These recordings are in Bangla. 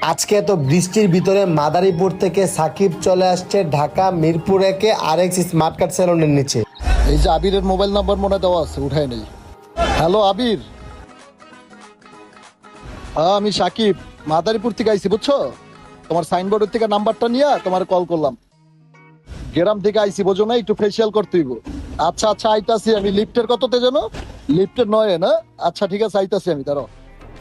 আজকে এত বৃষ্টির ভিতরে মাদারীপুর থেকে সাকিব চলে আসছে ঢাকা মিরপুর একে RX স্মার্ট কার্ড সেলুনের নিচে। এই যে আবিরের মোবাইল নাম্বার মনে দেওয়া আছে, উঠাই নেই। হ্যালো আবির, আমি সাকিব মাদারীপুর থেকে আইছি, বুঝছো? তোমার সাইনবোর্ডের থেকে নাম্বারটা নিয়ে তোমার কল করলাম। গ্রাম থেকে আইছি, বোঝো না? একটু ফেসিয়াল করতে হইব। আচ্ছা আচ্ছা, আইতাছি আমি। লিফটের কততে যেন? লিফটের 9 না? আচ্ছা ঠিক আছে, আইতাছি আমি, দাঁড়াও।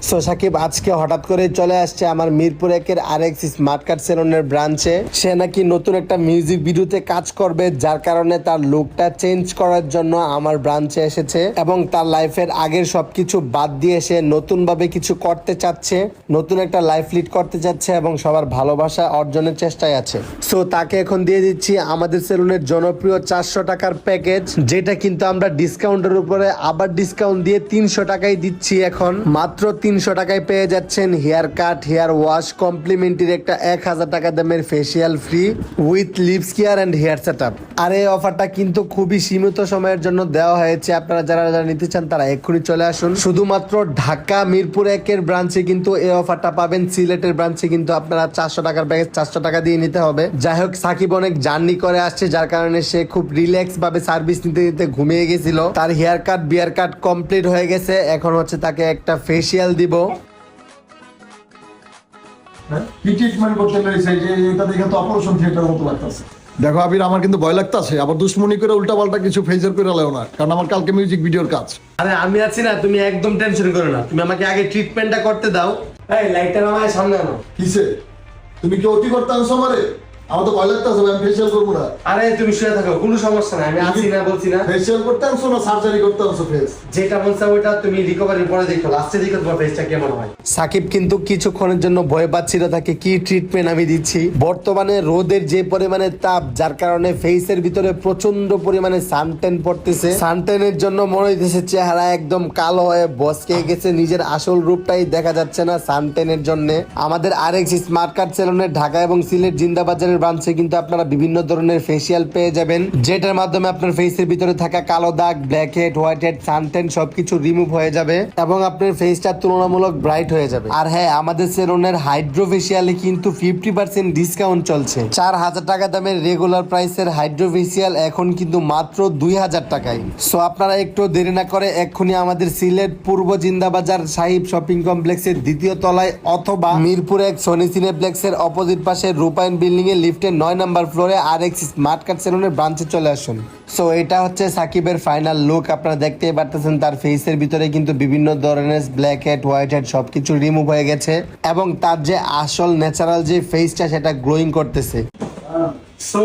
সো সাকিব আজকে হঠাৎ করে চলে আসছে আমার মিরপুর একের RX স্মার্ট কার্ড সেলুনের ব্রাঞ্চে। সে নাকি নতুন একটা মিউজিক ভিডিওতে কাজ করবে, যার কারণে তার লুকটা চেঞ্জ করার জন্য আমার ব্রাঞ্চে এসেছে এবং তার লাইফের আগের সবকিছু বাদ দিয়ে সে নতুন ভাবে কিছু করতে চাচ্ছে, নতুন একটা লাইফ লিড করতে চাচ্ছে এবং সবার ভালোবাসা অর্জনের চেষ্টায় আছে। সো তাকে এখন দিয়ে দিচ্ছি আমাদের সেলুনের জনপ্রিয় 400 টাকার প্যাকেজ, যেটা কিন্তু আমরা ডিসকাউন্টের উপরে আবার ডিসকাউন্ট দিয়ে 300 টাকায় দিচ্ছি। এখন মাত্র 300 টাকায় পেয়ে যাচ্ছেন haircut, hair wash, complimentary একটা 1000 টাকা দামের facial free with lips care and hair setup. আর এই অফারটা কিন্তু খুবই সীমিত সময়ের জন্য দেওয়া হয়েছে। আপনারা যারা যারা নিতে চান তারা এক্ষুনি চলে আসুন। শুধুমাত্র ঢাকা মিরপুর একের ব্রাঞ্চে কিন্তু এই অফারটা পাবেন। সিলেটের ব্রাঞ্চে কিন্তু আপনারা 400 টাকার প্যাকেজ 400 টাকা দিয়ে নিতে হবে। যাই হোক, সাকিব অনেক জার্নি করে আসছে, যার কারণে সে খুব রিল্যাক্স ভাবে সার্ভিস নিতে নিতে ঘুমিয়ে গেছিল। তার হেয়ার কাট বিয়ার কাট কমপ্লিট হয়ে গেছে। এখন হচ্ছে তাকে একটা ফেসিয়াল দিব। কি ট্রিটমেন্ট করতে পেরেছে যে এটা দেখে তো অপারেশন থিয়েটার মতো লাগতেছে। দেখো আবির, আমার কিন্তু ভয় লাগতাছে, আবার দুশ্মনী করে উল্টা পাল্টা কিছু ফেজার করে লেও না, কারণ আমার কালকে মিউজিক ভিডিওর কাজ। আরে আমি আছি না, তুমি একদম টেনশন করো না। তুমি আমাকে আগে ট্রিটমেন্টটা করতে দাও। এই লাইটটা নামায় সামনে আনো। কিসে তুমি কি অতি করতে আনছো আমারে? আমার তো ভয় লাগতেছে, আমি ফেসিয়াল করবো না। আরে তুমি শুয়ে থাকো, কোনো সমস্যা নাই, আমি আছি না, বলছি না। ফেসিয়াল করতে আনছো না সার্জারি করতে আনছো ফেস? যেটা বলছো ওইটা তুমি রিকভারি পরে দেখো, লাস্টে দেখো তোমার ফেসটা কেমন হয়। সাকিব কিন্তু কিছুক্ষণের জন্য ভয় পাচ্ছিল তাকে কি ট্রিটমেন্ট আমি দিচ্ছি। বর্তমানে রোদের যে পরিমাণে তাপ, যার কারণে ফেসের ভিতরে প্রচন্ড পরিমাণে সানটেন পড়তেছে। সানটেনের জন্য মনে হইতেছে চেহারা একদম কালো হয়ে বসকে গেছে, নিজের আসল রূপটাই দেখা যাচ্ছে না সানটেনের জন্য। আমাদের RX স্মার্ট কার্ড সেলুনের ঢাকা এবং সিলেট জিন্দাবাজারের ব্রাঞ্চে কিন্তু আপনারা বিভিন্ন ধরনের ফেসিয়াল পেয়ে যাবেন, যেটার মাধ্যমে আপনার ফেসের ভিতরে থাকা কালো দাগ, black head, white head, suntan সবকিছু রিমুভ হয়ে যাবে এবং আপনার ফেসটা তুলনামূলক ব্রাইট হয়ে যাবে। আর হ্যাঁ, আমাদের সেলুনের হাইড্রো ফেসিয়ালে কিন্তু 50% ডিসকাউন্ট চলছে। 4000 টাকা দামের রেগুলার প্রাইসের হাইড্রো ফেসিয়াল এখন কিন্তু মাত্র 2000 টাকায়। সো আপনারা একটু দেরি না করে এক্ষুনি আমাদের সিলেট পূর্ব জিন্দাবাজার সাহিব শপিং কমপ্লেক্সের দ্বিতীয় তলায় অথবা মিরপুর এক সনি সিনেপ্লেক্সের অপোজিট পাশে রূপায়ণ বিল্ডিং এর লিফটের 9 নাম্বার ফ্লোরে RX স্মার্ট কার্ড সেলুনের ব্রাঞ্চে চলে আসুন। সো এটা হচ্ছে সাকিবের ফাইনাল লুক। আপনারা দেখতেই পারতেছেন তার ফেসের ভিতরে কিন্তু বিভিন্ন ধরনের ব্ল্যাক হেড, হোয়াইট হেড সবকিছু রিমুভ হয়ে গেছে এবং তার যে আসল ন্যাচারাল যে ফেসটা সেটা গ্লোয়িং করতেছে। সো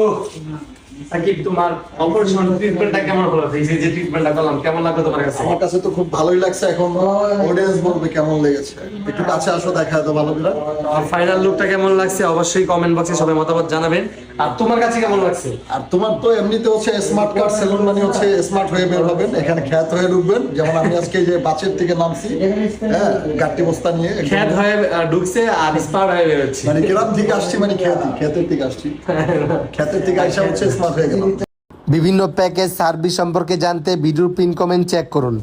সাকিব, তোমার অপারেশন ট্রিটমেন্টটা কেমন হলো? ফেসে যে ট্রিটমেন্টটা করলাম কেমন লাগলো তোমার কাছে? আমার কাছে তো খুব ভালোই লাগছে। এখন অডিয়েন্স বলবে কেমন লেগেছে, একটু কাছে আসো, দেখা তো ভালো করে। আর ফাইনাল লুকটা কেমন লাগছে অবশ্যই কমেন্ট বক্সে সবাই মতামত জানাবেন। আর তোমার কাছে কেমন লাগছে? আর তোমার তো এমনিতে হচ্ছে স্মার্ট কার্ড সেলুন মানে হচ্ছে স্মার্ট হয়ে বের হবেন, এখানে খ্যাত হয়ে ঢুকবেন। যেমন আমি আজকে যে বাসের থেকে নামছি, হ্যাঁ, গাড়ি বস্তা নিয়ে খ্যাত হয়ে ঢুকছে আর স্মার্ট হয়ে বের হচ্ছে। মানে গ্রাম থেকে আসছি, মানে খ্যাতের থেকে আসছি, খ্যাতের থেকে আসা হচ্ছে স্মার্ট হয়ে গেলাম। বিভিন্ন প্যাকেজ সার্ভিস সম্পর্কে জানতে ভিডিওর পিন কমেন্ট চেক করুন।